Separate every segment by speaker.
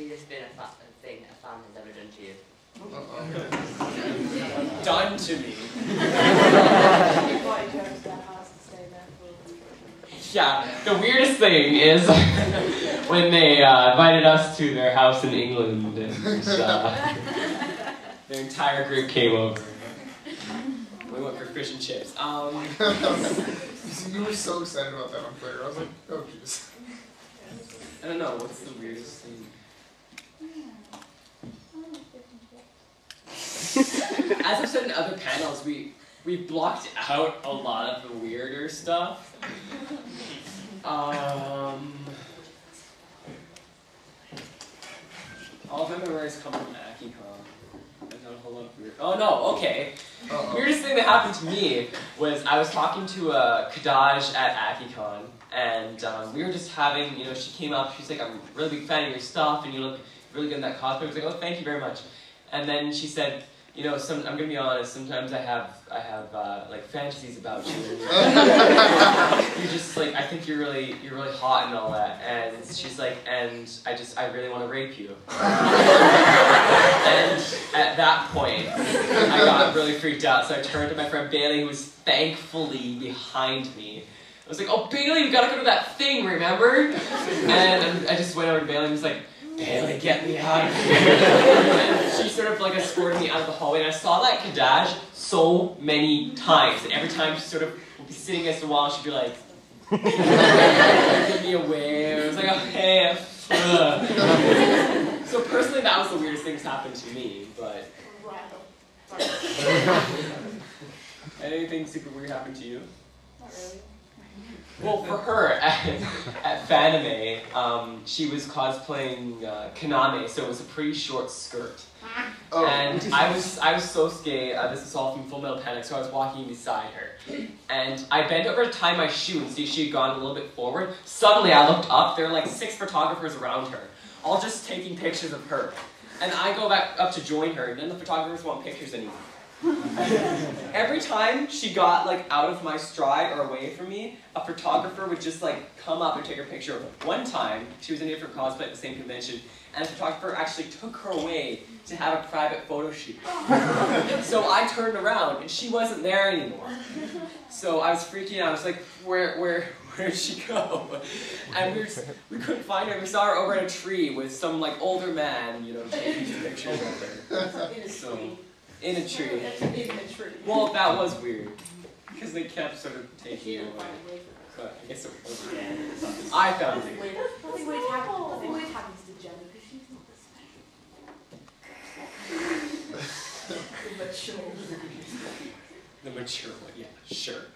Speaker 1: weirdest thing a fan has ever done to you?
Speaker 2: Done to me. Yeah, the weirdest thing is when they invited us to their house in England, and their entire group came over. We went for fish and chips.
Speaker 3: You were so excited about that on Twitter. I was like, oh jeez.
Speaker 2: I don't know, what's the weirdest thing? As I've said in other panels, we blocked out a lot of the weirder stuff. All of my memories come from AkiCon. There's not a whole lot of weird. Oh no, okay. Weirdest thing that happened to me was I was talking to Kadaj at AkiCon, and we were just having, she came up, she's like, I'm a really big fan of your stuff, and you look really good in that cosplay. I was like, oh, thank you very much. And then she said, I'm gonna be honest, sometimes I have like fantasies about you. You're just like, I think you're really hot and all that. And she's like, and I really want to rape you. And at that point, I got really freaked out. So I turned to my friend Bailey, who was thankfully behind me. I was like, oh Bailey, we gotta go to that thing, remember? And I just went over to Bailey and was like, Bailey, get me out of here. And she sort of like escorted me out of the hallway, and I saw that Kadaj so many times. And every time she sort of would be sitting against the wall, she'd be like, give me a wave. I was like, okay. So personally, that was the weirdest thing that's happened to me, but. Anything super weird happened to you?
Speaker 4: Not really.
Speaker 2: Well, for her, at Fanime, she was cosplaying Kaname, so it was a pretty short skirt.
Speaker 3: Oh.
Speaker 2: And I was so scared. This is all from Full Metal Panic, so I was walking beside her. And I bent over to tie my shoe and see she had gone a little bit forward. Suddenly I looked up, there were like 6 photographers around her, all just taking pictures of her. And I go back up to join her, and then the photographers want pictures anymore. Every time she got like out of my stride or away from me, a photographer would just like come up and take her picture. One time, she was in a different cosplay at the same convention, and the photographer actually took her away to have a private photo shoot. So I turned around and she wasn't there anymore. So I was freaking out. I was like, where did she go? And we couldn't find her. We saw her over in a tree with some like older man, taking pictures of her. So. In a tree. Well, that was weird. Because they kept sort of taking it away. But I guess it was weird. I found it weird.
Speaker 4: Nothing weird happens to Jenna because she's not the special.
Speaker 2: The mature one, yeah, sure.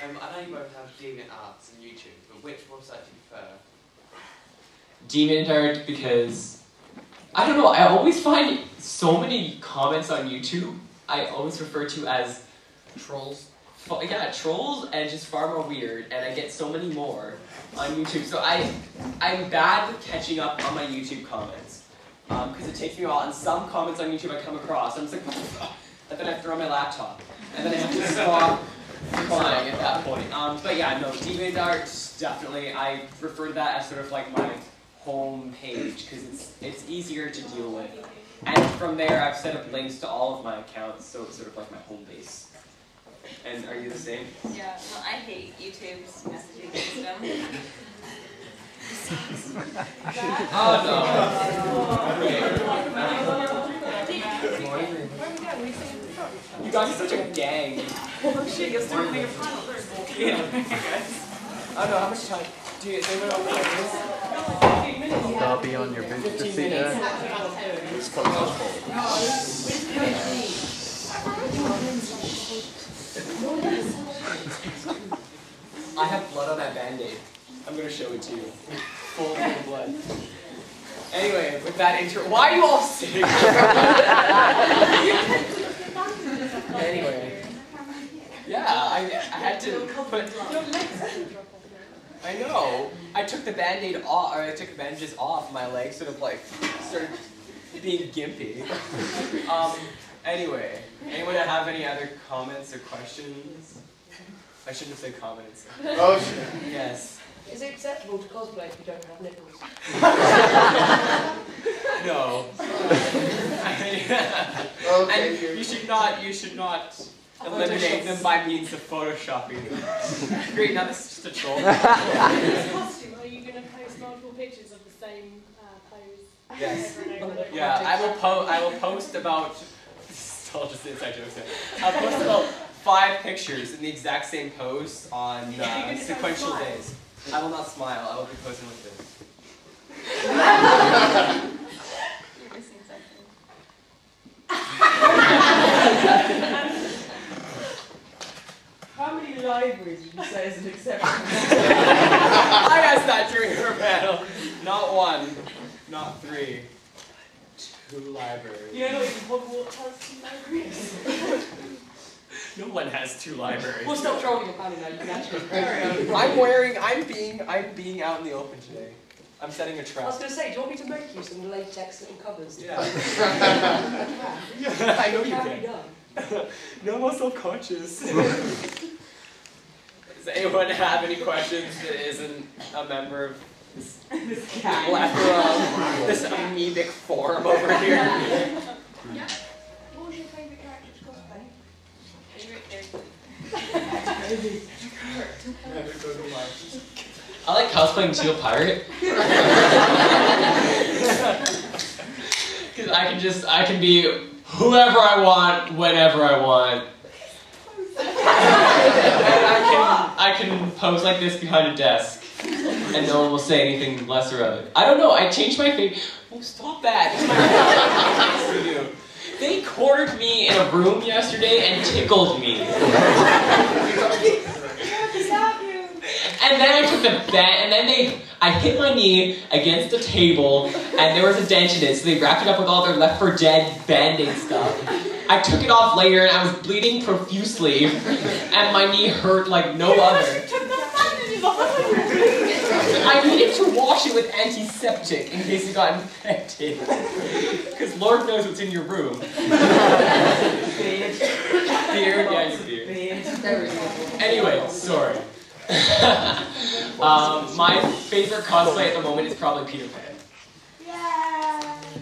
Speaker 1: I know you both have DeviantArts and YouTube, but which website do you prefer?
Speaker 2: DeviantArt, because I don't know, I always find so many comments on YouTube I always refer to as
Speaker 3: Trolls.
Speaker 2: Yeah, trolls, and just far more weird, and I get so many more on YouTube. So I'm bad with catching up on my YouTube comments, because it takes me a while, and some comments on YouTube I come across, and I'm just like, what the fuck? And then I throw my laptop, and then I have to stop crying at that point. But yeah, no, DeviantArt, definitely, I refer to that as sort of like my home page, because it's easier to deal with. And from there, I've set up links to all of my accounts, so it's sort of like my home base. And are you the same?
Speaker 5: Yeah, well, I hate YouTube's messaging system.
Speaker 2: Oh no. You guys are such a gang.
Speaker 4: Oh shit, you're still playing a final third.
Speaker 2: Yeah. I don't know, how much time do you think we're on like this?
Speaker 6: I'll be on your booster seat there. It's called
Speaker 2: I have blood on that band-aid. I'm going to show it to you. Full of blood. Anyway, with that intro, why are you all sitting? Anyway. Yeah, I had to put... I know. I took the band-aid off, or I took the bandages off. My legs sort of like started being gimpy. Anyway, anyone have any other comments or questions? I shouldn't have said comments.
Speaker 3: Oh shit.
Speaker 2: Yes.
Speaker 7: Is it acceptable to cosplay if you don't have nipples?
Speaker 2: No.
Speaker 3: Okay,
Speaker 2: And you should not eliminate them by means of photoshopping. Great, now this is just a troll.
Speaker 8: This costume, are you going to post multiple pictures of the same pose?
Speaker 2: Yes.
Speaker 8: over and over and over?
Speaker 2: Yeah, I will post about. This is all just inside jokes there. I'll post about 5 pictures in the exact same pose on sequential days. I will not smile. I will be posing like this.
Speaker 5: You're missing something.
Speaker 7: How many libraries would you say is an exception?
Speaker 2: I asked that during her panel. Not 1, not 3, 2 libraries.
Speaker 7: You know, even Hogwarts has 2 libraries.
Speaker 2: No one has 2 libraries.
Speaker 7: We'll stop trolling about it now. You can actually carry on.
Speaker 2: I'm being out in the open today. I'm setting a
Speaker 7: I was
Speaker 2: trap.
Speaker 7: going to say, do you want me to make you some latex little covers?
Speaker 2: Yeah. I know you
Speaker 7: Can be
Speaker 2: can.
Speaker 7: done.
Speaker 2: No, I'm so conscious. Does anyone have any questions that isn't a member of this plethora, this amoebic form over here?
Speaker 4: Yeah. What was your favourite character to cosplay?
Speaker 5: Favorite character?
Speaker 2: I like cosplaying Teal Pirate. Because I can be whoever I want, whenever I want. And I can pose like this behind a desk. And no one will say anything lesser of it. I don't know, I changed my favorite. Oh, stop that. It's my favorite. They cornered me in a room yesterday and tickled me. And then I took the band, and then I hit my knee against the table, and there was a dent in it, so they wrapped it up with all their Left 4 Dead Band-Aid stuff. I took it off later, and I was bleeding profusely, and my knee hurt like no other. I needed to wash it with antiseptic in case it got infected. Because Lord knows what's in your room. Beard. Beard, yeah, your beard. Anyway, sorry. My favorite cosplay at the moment is probably Peter Pan.
Speaker 4: Yeah.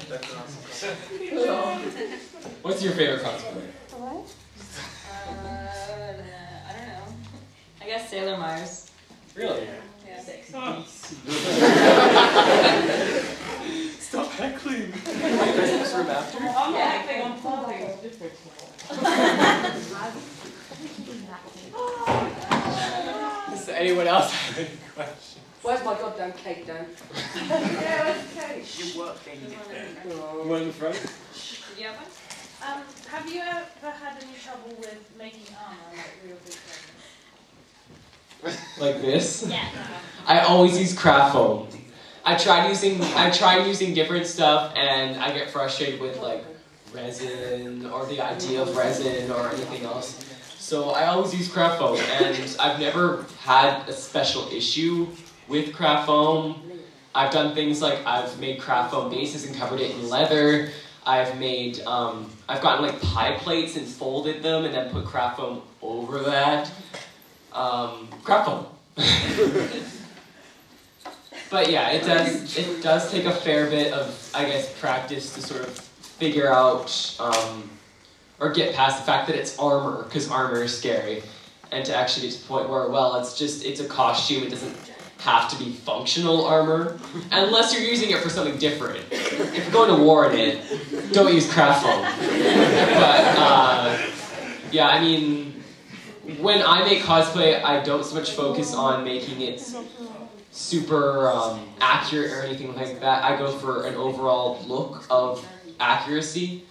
Speaker 3: That's awesome.
Speaker 2: What's your favorite cosplay?
Speaker 5: I don't know. I guess Sailor Mars.
Speaker 2: Really?
Speaker 5: Yeah.
Speaker 2: Stop heckling. Wait, is this room after?
Speaker 7: I'm not acting on party. It's different.
Speaker 2: Does anyone else have any questions?
Speaker 7: Where's my goddamn cake, Dan?
Speaker 4: Yeah, okay.
Speaker 1: Your work thing.
Speaker 2: One in the front?
Speaker 5: Did you have one?
Speaker 8: Have you ever had any trouble with making armor, like real big things?
Speaker 2: Like this?
Speaker 5: Yeah.
Speaker 2: I always use craft foam. I tried using different stuff, and I get frustrated with like resin or the idea of resin or anything else. So I always use craft foam, and I've never had a special issue with craft foam. I've done things like I've made craft foam bases and covered it in leather. I've made, I've gotten like pie plates and folded them and then put craft foam over that. Craft foam. But yeah, it does take a fair bit of, I guess, practice to sort of figure out, or get past the fact that it's armor, because armor is scary. And to actually get to the point where, well, it's a costume, it doesn't have to be functional armor, unless you're using it for something different. If you're going to war in it, don't use craft foam. But, yeah, I mean, when I make cosplay, I don't so much focus on making it super accurate or anything like that. I go for an overall look of accuracy.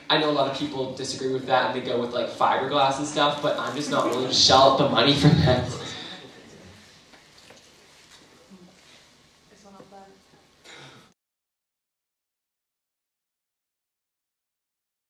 Speaker 2: I know a lot of people disagree with that and they go with like fiberglass and stuff, but I'm just not willing to shell out the money for that.